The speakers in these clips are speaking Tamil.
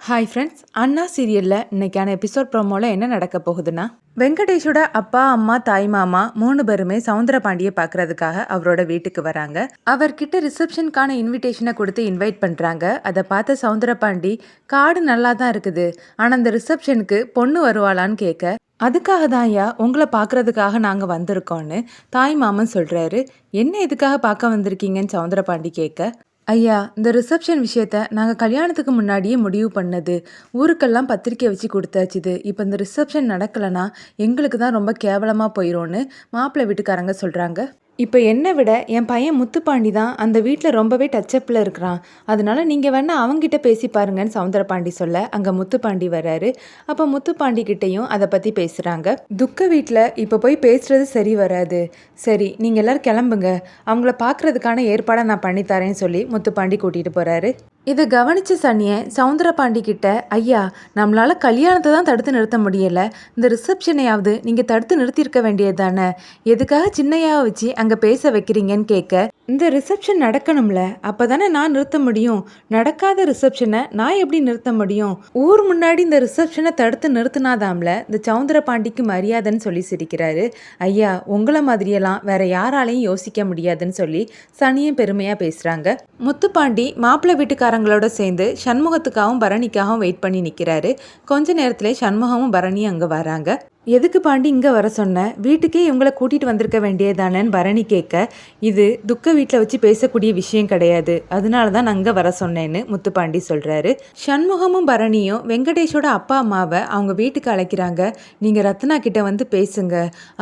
ஹாய் ஃப்ரெண்ட்ஸ், அண்ணா சீரியலில் இன்னைக்கான எபிசோட் ப்ரோமோவில் என்ன நடக்க போகுதுன்னா, வெங்கடேஷோட அப்பா அம்மா தாய் மாமா 3 பேருமே சவுந்தரபாண்டியை பார்க்கறதுக்காக அவரோட வீட்டுக்கு வராங்க. அவர்கிட்ட ரிசப்ஷனுக்கான இன்விடேஷனை கொடுத்து இன்வைட் பண்ணுறாங்க. அதை பார்த்த சவுந்தரபாண்டி, கார்டு நல்லா தான் இருக்குது, ஆனால் அந்த ரிசப்ஷனுக்கு பொண்ணு வருவாளான்னு கேட்க, அதுக்காக தான் ஐயா உங்களை பார்க்கறதுக்காக நாங்கள் வந்திருக்கோன்னு தாய் மாமன் சொல்கிறாரு. என்ன எதுக்காக பார்க்க வந்திருக்கீங்கன்னு சவுந்தரபாண்டி கேட்க, ஐயா இந்த ரிசப்ஷன் விஷயத்த நாங்கள் கல்யாணத்துக்கு முன்னாடியே முடிவு பண்ணது, ஊருக்கெல்லாம் பத்திரிக்கை வச்சு கொடுத்தாச்சுது. இப்போ இந்த ரிசப்ஷன் நடக்கலைன்னா எங்களுக்கு தான் ரொம்ப கேவலமாக போயிடும்னு மாப்பிள்ளை வீட்டுக்காரங்க சொல்கிறாங்க. இப்போ என்னை விட என் பையன் முத்துப்பாண்டி தான் அந்த வீட்டில் ரொம்பவே டச்சப்பில் இருக்கிறான், அதனால நீங்கள் வேணால் அவங்ககிட்ட பேசி பாருங்கன்னு சவுந்தரபாண்டி சொல்ல, அங்கே முத்துப்பாண்டி வராரு. அப்போ முத்துப்பாண்டிக்கிட்டையும் அதை பற்றி பேசுகிறாங்க. துக்க வீட்டில் இப்போ போய் பேசுகிறது சரி வராது, சரி நீங்கள் எல்லோரும் கிளம்புங்க, அவங்கள பார்க்குறதுக்கான ஏற்பாடை நான் பண்ணித்தரேன்னு சொல்லி முத்துப்பாண்டி கூட்டிகிட்டு போகிறாரு. இதை கவனித்த சனியை சவுந்தரபாண்டி கிட்ட, ஐயா நம்மளால் கல்யாணத்தை தான் தடுத்து நிறுத்த முடியலை, இந்த ரிசப்ஷனையாவது நீங்கள் தடுத்து நிறுத்தியிருக்க வேண்டியது தானே, எதுக்காக சின்னையாவை வச்சு அங்கே பேச வைக்கிறீங்கன்னு கேட்க, இந்த ரிசப்ஷன் நடக்கணும்ல, அப்போ தானே நான் நிறுத்த முடியும், நடக்காத ரிசப்ஷனை நான் எப்படி நிறுத்த முடியும், ஊர் முன்னாடி இந்த ரிசப்ஷனை தடுத்து நிறுத்தினாதாம்ல இந்த சவுந்தரபாண்டிக்கு மரியாதைன்னு சொல்லி சிரிக்கிறாரு. ஐயா உங்களை மாதிரியெல்லாம் வேற யாராலையும் யோசிக்க முடியாதுன்னு சொல்லி சனியும் பெருமையாக பேசுகிறாங்க. முத்துப்பாண்டி மாப்பிள்ளை வீட்டுக்காரங்களோட சேர்ந்து சண்முகத்துக்காகவும் பரணிக்காகவும் வெயிட் பண்ணி நிற்கிறாரு. கொஞ்ச நேரத்தில் சண்முகமும் பரணியும் அங்கே வராங்க. எதுக்கு பாண்டி இங்கே வர சொன்ன, வீட்டுக்கே இவங்களை கூட்டிகிட்டு வந்திருக்க வேண்டியதானேன்னு பரணி கேட்க, இது துக்க வீட்டில் வச்சு பேசக்கூடிய விஷயம் கிடையாது, அதனால தான் நான் அங்கே வர சொன்னேன்னு முத்துப்பாண்டி சொல்கிறாரு. சண்முகமும் பரணியும் வெங்கடேஷோட அப்பா அம்மாவை அவங்க வீட்டுக்கு அழைக்கிறாங்க. நீங்கள் ரத்னா கிட்ட வந்து பேசுங்க,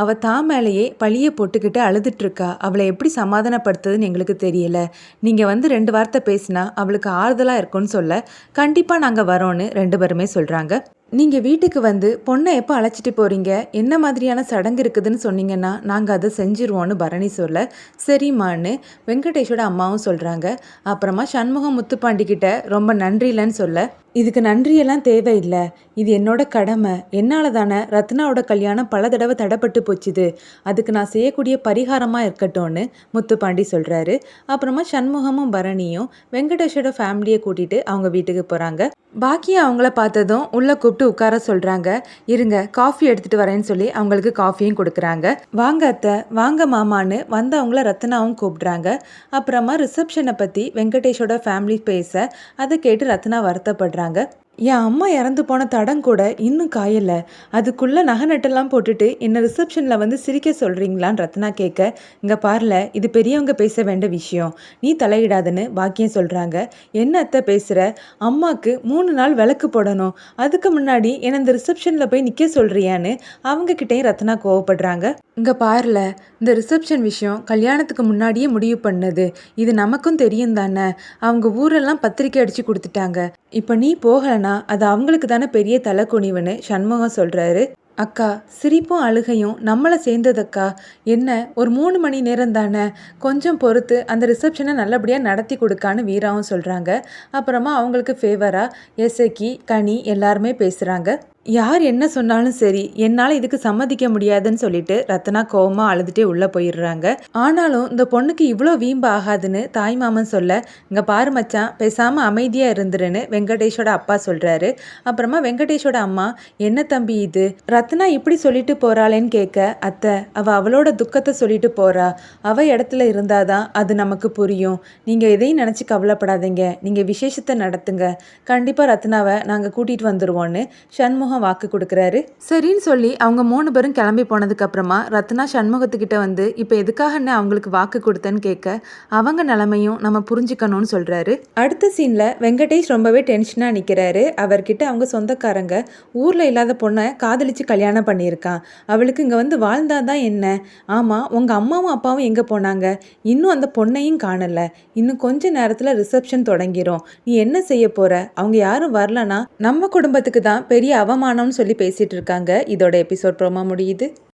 அவள் தான் மேலேயே பழியை போட்டுக்கிட்டு அழுதுட்ருக்கா, அவளை எப்படி சமாதானப்படுத்துதுன்னு எங்களுக்கு தெரியல, நீங்கள் வந்து 2 வார்த்தை பேசினா அவளுக்கு ஆறுதலாக இருக்கும்னு சொல்ல, கண்டிப்பாக நாங்கள் வரோன்னு 2 பேருமே சொல்கிறாங்க. நீங்கள் வீட்டுக்கு வந்து பொண்ணை எப்போ அழைச்சிட்டு போகிறீங்க, என்ன மாதிரியான சடங்கு இருக்குதுன்னு சொன்னீங்கன்னா நாங்கள் அதை செஞ்சுருவோன்னு பரணி சொல்ல, சரிம்மான்னு வெங்கடேஷோட அம்மாவும் சொல்கிறாங்க. அப்புறமா சண்முகம் முத்துப்பாண்டிக்கிட்ட ரொம்ப நன்றிலன்னு சொல்ல, இதுக்கு நன்றியெல்லாம் தேவையில்லை, இது என்னோட கடமை, என்னால் தானே ரத்னாவோட கல்யாணம் பல தடவை தடைப்பட்டு போச்சுது, அதுக்கு நான் செய்யக்கூடிய பரிகாரமாக இருக்கட்டும்னு முத்துப்பாண்டி சொல்கிறாரு. அப்புறமா சண்முகமும் பரணியும் வெங்கடேஷோட ஃபேமிலியை கூட்டிகிட்டு அவங்க வீட்டுக்கு போகிறாங்க. பாக்கியை அவங்கள பார்த்ததும் உள்ளே கூப்பிட்டு உட்கார சொல்கிறாங்க. இருங்க காஃபி எடுத்துகிட்டு வரேன்னு சொல்லி அவங்களுக்கு காஃபியும் கொடுக்குறாங்க. வாங்க அத்தை, வாங்க மாமான்னு வந்து அவங்கள ரத்னாவும் கூப்பிட்றாங்க. அப்புறமா ரிசப்ஷனை பற்றி வெங்கடேஷோட ஃபேமிலி பேச, அதை கேட்டு ரத்னா வருத்தப்படுறாங்க. என் அம்மா இறந்து போன தடம் கூட இன்னும் காயலை, அதுக்குள்ளே நகை நட்டெல்லாம் போட்டுட்டு என்னை ரிசப்ஷனில் வந்து சிரிக்க சொல்கிறீங்களான்னு ரத்னா கேட்க, இங்கே பாருல இது பெரியவங்க பேச வேண்டிய விஷயம், நீ தலையிடாதுன்னு பாக்கியம் சொல்கிறாங்க. என்ன அத்தை பேசுகிற, அம்மாவுக்கு 3 நாள் விளக்கு போடணும், அதுக்கு முன்னாடி என்னை இந்த ரிசப்ஷனில் போய் நிற்க சொல்கிறியான்னு அவங்கக்கிட்டையும் ரத்னா கோவப்படுறாங்க. இங்கே பாருல இந்த ரிசப்ஷன் விஷயம் கல்யாணத்துக்கு முன்னாடியே முடிவு பண்ணது, இது நமக்கும் தெரியும் தானே, அவங்க ஊரெல்லாம் பத்திரிக்கை அடித்து கொடுத்துட்டாங்க, இப்போ நீ போகலைன்னா அது அவங்களுக்கு தானே பெரிய தலைக்குனிவுன்னு சண்முகம் சொல்கிறாரு. அக்கா சிரிப்பும் அழுகையும் நம்மளை சேர்ந்ததக்கா, என்ன ஒரு 3 மணி நேரம் தானே, கொஞ்சம் பொறுத்து அந்த ரிசப்ஷனை நல்லபடியாக நடத்தி கொடுக்கான்னு வீராவும் சொல்கிறாங்க. அப்புறமா அவங்களுக்கு ஃபேவராக எசக்கி கனி எல்லாருமே பேசுகிறாங்க. யார் என்ன சொன்னாலும் சரி என்னால் இதுக்கு சம்மதிக்க முடியாதுன்னு சொல்லிட்டு ரத்னா கோவமாக அழுதுகிட்டே உள்ளே போயிடுறாங்க. ஆனாலும் இந்த பொண்ணுக்கு இவ்வளோ வீம்பு ஆகாதுன்னு தாய் மாமன் சொல்ல, இங்கே பாரு மச்சான் பேசாமல் அமைதியாக இருந்துருன்னு வெங்கடேஷோட அப்பா சொல்கிறாரு. அப்புறமா வெங்கடேஷோட அம்மா, என்ன தம்பி இது, ரத்னா இப்படி சொல்லிட்டு போகிறாளேன்னு கேட்க, அத்தை அவளோட துக்கத்தை சொல்லிட்டு போகிறா, அவள் இடத்துல இருந்தாதான் அது நமக்கு புரியும், நீங்கள் எதையும் நினச்சி கவலைப்படாதீங்க, நீங்கள் விசேஷத்தை நடத்துங்க, கண்டிப்பாக ரத்னாவை நாங்கள் கூட்டிகிட்டு வந்துடுவோன்னு சண்முகம் வாக்கு கொடுக்குறாரு. சரின்னு சொல்லி அவங்க 3 பேரும் கிளம்பி போனதுக்கு அப்புறமா ரத்னா சண்முகத்துக்கிட்ட வந்து, இப்போ எதுக்காக அவங்களுக்கு வாக்கு கொடுத்தேன்னு கேட்க, அவங்க நிலைமையும் நம்ம புரிஞ்சுக்கணும்னு சொல்றாரு. அடுத்த சீன்ல வெங்கடேஷ் ரொம்பவே டென்ஷனாக நிற்கிறாரு. அவர்கிட்ட அவங்க சொந்தக்காரங்க ஊர்ல இல்லாத பொண்ணை காதலிச்சு கல்யாணம் பண்ணியிருக்கான், அவளுக்கு இங்கே வந்து வாழ்ந்தாதான் என்ன, ஆமாம் உங்கள் அம்மாவும் அப்பாவும் எங்கே போனாங்க, இன்னும் அந்த பொண்ணையும் காணலை, இன்னும் கொஞ்ச நேரத்தில் ரிசப்ஷன் தொடங்கிரும், நீ என்ன செய்ய போற, அவங்க யாரும் வரலனா நம்ம குடும்பத்துக்கு தான் பெரிய அவமானம்னு சொல்லி பேசிட்டு இருக்காங்க. இதோட எபிசோட் ப்ரோமோ முடியுது.